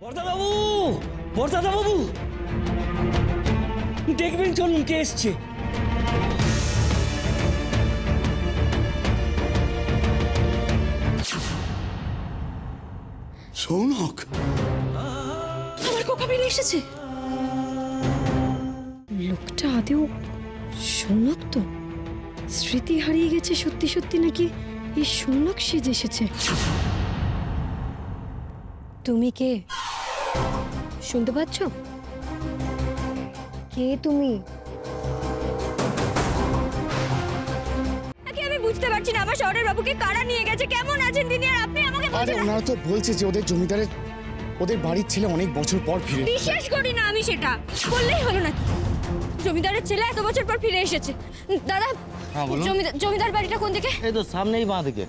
বরদাদা বাবু দেখবেন, চলুন কে এসছে। সৌনক, আমার কোকা বেরিয়ে এসেছে। লোকটা আদেও সৌনক তো? স্মৃতি হারিয়ে গেছে সত্যি সত্যি নাকি এই সৌনক সেজে এসেছে? তুমি কে? শুনতে পাচ্ছ? কে তুমি? আমি বুঝতে পারছি না আমার শহরের বাবুকে কারা নিয়ে গেছে। কেমন আছেন তিনি? আর আপনি আমাকে বলছেন? আরে ওনারা তো বলছে যে ওদের জমিদারের ওদের বাড়ির ছেলে অনেক বছর পর ফিরে। বিশ্বাস করি না আমি সেটা। বললেই হলো নাকি জমিদারের ছেলে এত বছর পর ফিরে এসেছে? দাদা, জমিদার বাড়িটা কোন দিকে? এই তো সামনেই, বাঁ দিকে।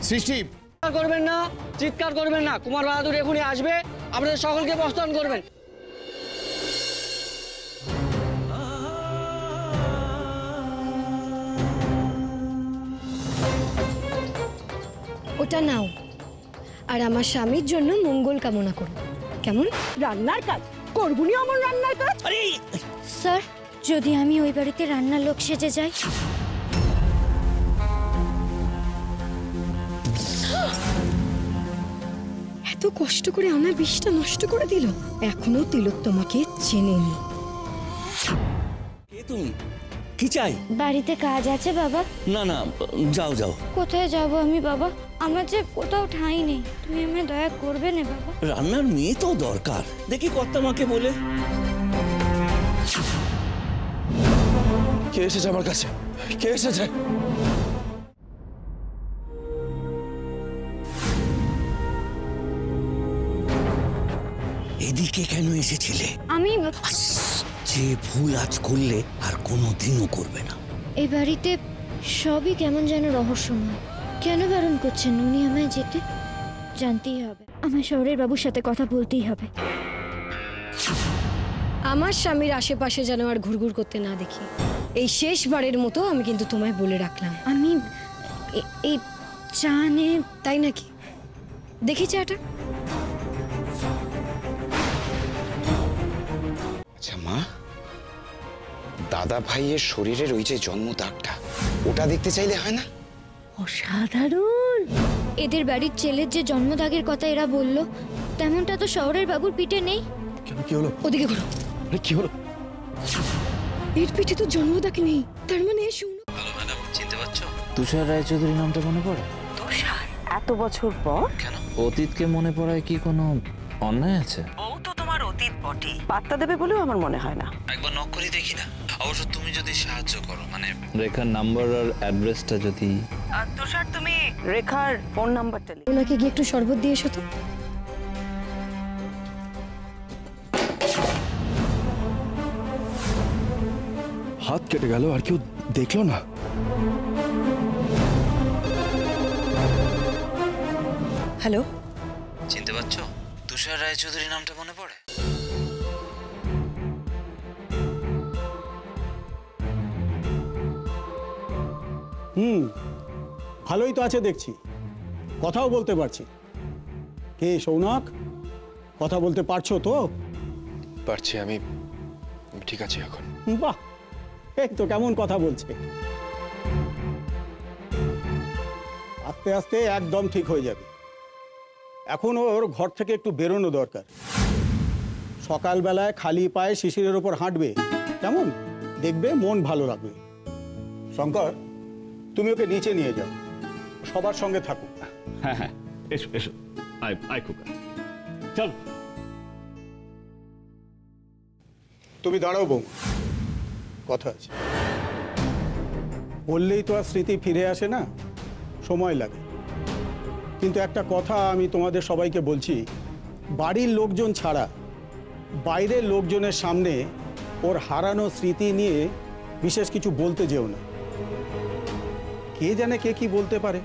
সৃষ্টি, করবেন না, চিৎকার করবেন না। কুমার বাহাদুর এখনই আসবে, আপনাদের সকলকে বস্তান করবেন। ওটা নাও আর আমার স্বামীর জন্য মঙ্গল কামনা করো। কেমন? রান্নার কাজ করবুনি? আমার রান্নার কাজ? আরে স্যার, যদি আমি ওই বাড়িতে রান্নার লোক সেজে যাই? এত কষ্ট করে আমার বিষটা নষ্ট করে দিল। এখনো তিলক তোমাকে চেনেনি। কে তুমি? কি চাই? বাড়িতে কাজ আছে বাবা। না না, যাও যাও। কোথায় যাব আমি বাবা? আমার যে কোথাও ঠাঁই নেই। তুমি আমায় দয়া করবে না বাবা? রান্নার মেয়ে তো দরকার। দেখি কর্তামাকে বলে। কে এসেছে আমার কাছে? কে এসেছে? এদিকে কেন এসেছিলে? আমি যে ভুল আজ করলে আর কোনোদিনও করবে না। এই বাড়িতে সবই কেমন যেন রহস্যময়। কেন বারণ করছেন উনি আমায় যেতে? জানতেই হবে, আমার শহরের বাবুর সাথে কথা বলতেই হবে। আমার স্বামীর আশেপাশে যেন আর ঘুরঘুর করতে না দেখি। এই শেষবারের মতো আমি কিন্তু তোমায় বলে রাখলাম। আমি এই চা নে। তাই নাকি? দেখি চাটা। আচ্ছা মা, দাদা ভাইয়ের শরীরের ওই যে জন্ম দাগটা, ওটা দেখতে চাইলে হয় না? অসাধারণ। এদের বাড়ির ছেলের যে জন্মদাগের কথা এরা বলল, তেমনটা তো শহরের বাবুর পিঠে নেই। কেন, কি হলো? ওদিকে ঘুরো। কি হলো? এর পিঠে তো জন্মদাগ নেই। তার মানে সৌনক। হ্যালো ম্যাডাম, চিনতে পারছো? তুষার রায়চৌধুরী নামটা মনে পড়ে? তুষার? এত বছর পর? কেন? অতীতকে মনে পড়ায় কি কোনো অন্যায় আছে? ও তো তোমার অতীত বটে, পাত্তা দেবে বলেও আমার মনে হয় না। একবার নক করে দেখি না? অবশ্য তুমি যদি সাহায্য করো, মানে রেখার নাম্বার আর অ্যাড্রেসটা যদি। তুষার, তুমি রেখার ফোন নাম্বারটা লিখো। ওনাকে গিয়ে একটু শরবত দিয়ে এসো তো। হাত কেটে গেল, আর কেউ দেখলো না? হ্যালো, চিনতে পারছো? তুষার রায়চৌধুরী নামটা মনে পড়ে? ভালোই তো আছে দেখছি, কথাও বলতে পারছি। কে সৌনক? কথা বলতে পারছো তো? পারছি, আমি ঠিক আছি এখন। বাহ, এই তো কেমন কথা বলছে। আস্তে আস্তে একদম ঠিক হয়ে যাবে। এখন ওর ঘর থেকে একটু বেরোনো দরকার। সকালবেলায় খালি পায়ে শিশিরের ওপর হাঁটবে, কেমন? দেখবে মন ভালো লাগবে। শঙ্কর, তুমি ওকে নিচে নিয়ে যাও, সবার সঙ্গে থাকুক। হ্যাঁ হ্যাঁ, এসো এসো, আয় আয় খোকা, চল। তুমি দাঁড়াও বউ, কথা আছে। বললেই তো আর স্মৃতি ফিরে আসে না, সময় লাগে। কিন্তু একটা কথা আমি তোমাদের সবাইকে বলছি, বাড়ির লোকজন ছাড়া বাইরের লোকজনের সামনে ওর হারানো স্মৃতি নিয়ে বিশেষ কিছু বলতে যেও না। কে জানে কে কি বলতে পারে,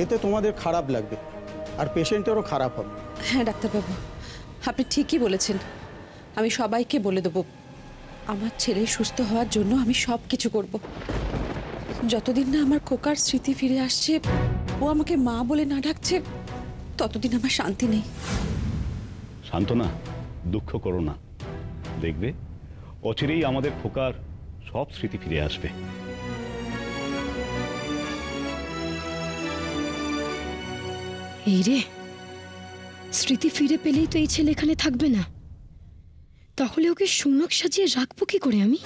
এতে তোমাদের খারাপ লাগবে আর পেশেন্টেরও খারাপ হবে। হ্যাঁ ডাক্তারবাবু, আপনি ঠিকই বলেছেন। আমি সবাইকে বলে দেবো, আমার ছেলে সুস্থ হওয়ার জন্য আমি সব কিছু করব। যতদিন না আমার খোকার স্মৃতি ফিরে আসছে, ও আমাকে মা বলে না ডাকছে, ততদিন আমার শান্তি নেই। শান্তনা, দুঃখ করো না, দেখবে অচিরেই আমাদের খোকার সব স্মৃতি ফিরে আসবে। এই রে, স্মৃতি ফিরে পেলেই তো এই ছেলে এখানে থাকবে না। তাহলে ওকে সৌনক সাজিয়ে রাখবো কি করে আমি?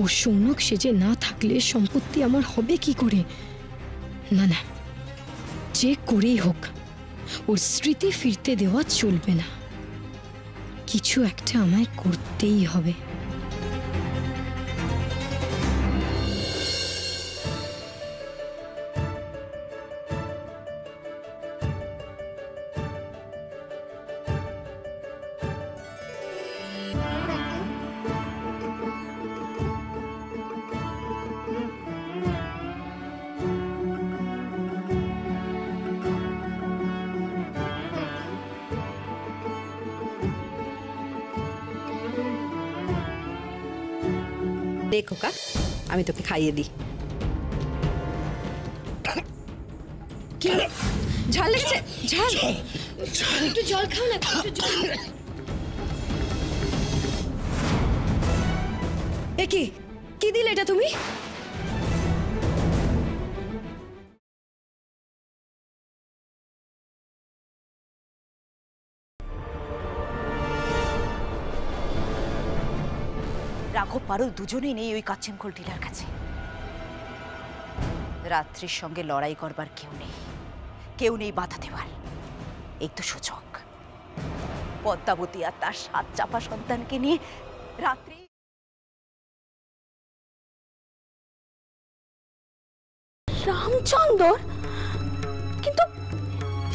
ও সৌনক সেজে না থাকলে সম্পত্তি আমার হবে কি করে? না না, যে করেই হোক ওর স্মৃতি ফিরতে দেওয়া চলবে না। কিছু একটা আমায় করতেই হবে। দেখো কা, আমি তোকে খাইয়ে দিই। কি ঝাল লেগেছে? ঝাল, একটু জল খাও না। এ কি কি দিলে এটা তুমি? রাঘব পারুল দুজনেই নেই ওই কাচ্চেমখোল টিলার কাছে। রাত্রির সঙ্গে লড়াই করবার কেউ নেই বাধা দেওয়ার। এই তো সুযোগ। পদ্মাবতী আর তার 7 চাপা সন্তানকে নিয়ে রাত্রি রামচন্দ্র, কিন্তু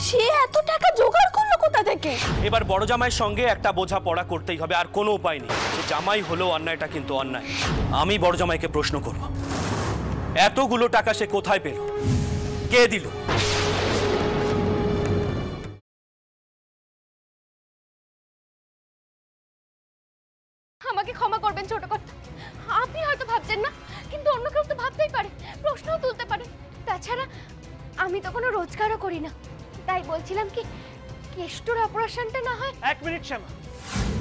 সে এত টাকা জোগাড় করলো কোথা থেকে? এবার বড় জামাইয়ের সঙ্গে একটা বোঝাপড়া করতেই হবে, আর কোনো উপায় নেই। সে জামাই হলো, অন্যায়টা কিন্তু অন্যায়। আমি বড় জামাইকে প্রশ্ন করব, এতগুলো টাকা সে কোথায় পেল, কে দিল? আমাকে ক্ষমা করবেন ছোট কর্তা, আপনি হয়তো ভাবছেন না, কিন্তু অন্য কেউ তো ভাবতেই পারে, প্রশ্নও তুলতে পারে। তাছাড়া আমি তো কোনো রোজগারও করি না, তাই বলছিলাম কি কেষ্টর অপারেশনটা না হয়। 1 মিনিট শ্যামা,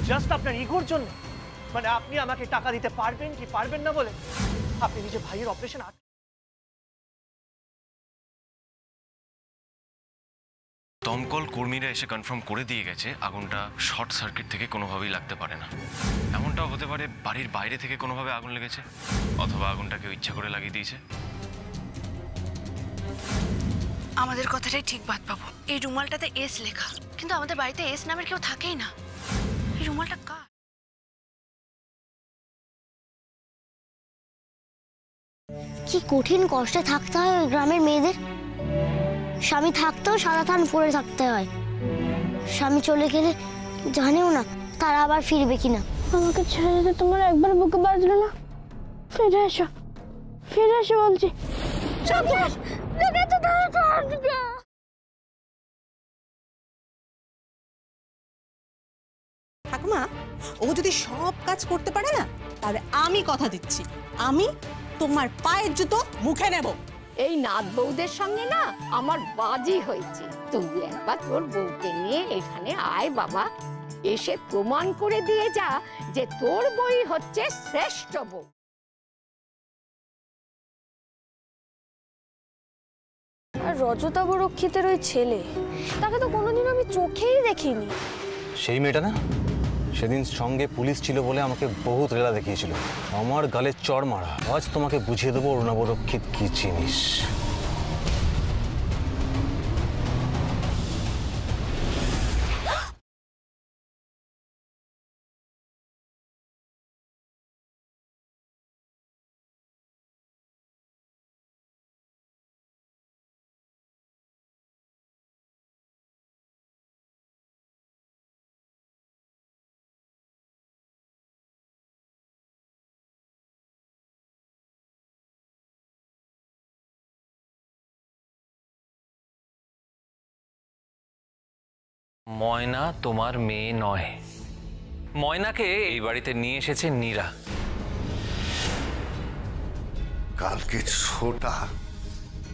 জাস্ট আপনার ইগোর জন্য, মানে আপনি আমাকে টাকা দিতে পারবেন কি পারবেন না বলে আপনি নিজে ভাইয়ের অপারেশন। দমকল কর্মীরা এসে কনফার্ম করে দিয়ে গেছে আগুনটা শর্ট সার্কিট থেকে কোনোভাবেই লাগতে পারে না। এমনটাও হতে পারে বাড়ির বাইরে থেকে কোনোভাবে আগুন লেগেছে, অথবা আগুনটা কেউ ইচ্ছা করে লাগিয়ে দিয়েছে। আমাদের কথাটাই ঠিক বাদ পাবো। এই রুমালটাতে এস লেখা, কিন্তু আমাদের বাড়িতে এস নামের কেউ থাকেই না। এই রুমালটা কার? কি কঠিন কষ্টে থাকতে হয় ওই গ্রামের মেয়েদের। স্বামী থাকতেও সারা থান পড়ে থাকতে হয়। স্বামী চলে গেলে জানেও না তারা আবার ফিরবে কিনা। আমাকে ছেড়ে যেতে তোমার একবার বুকে বাজলো না? ফিরে এসো, ফিরে এসো বলছি। ঠাকুমা, ও যদি সব কাজ করতে পারে না, তাহলে আমি কথা দিচ্ছি, আমি তোমার পায়ের জুতো মুখে নেব। এই নাত বউদের সঙ্গে না আমার বাজি হয়েছে। তুই একবার তোর বউকে নিয়ে এখানে আয় বাবা, এসে প্রমাণ করে দিয়ে যা যে তোর বই হচ্ছে শ্রেষ্ঠ বউ। আর রজতা বরক্ষিতের ওই ছেলে, তাকে তো কোনোদিন আমি চোখেই দেখিনি। সেই মেয়েটা না, সেদিন সঙ্গে পুলিশ ছিল বলে আমাকে বহুত রেলা দেখিয়েছিল। আমার গালে চড় মারা। আজ তোমাকে বুঝিয়ে দেবো অরুণাবরক্ষিত কি জিনিস। ময়না তোমার মেয়ে নয়, ময়নাকে এই বাড়িতে নিয়ে এসেছে নীরা। কালকে শোটা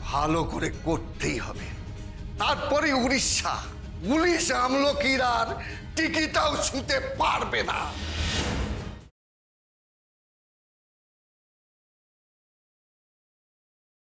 ভালো করে করতেই হবে, তারপরে উড়িষ্যা। পুলিশ আমলকির আর টিকিটাও ছুঁতে পারবে না।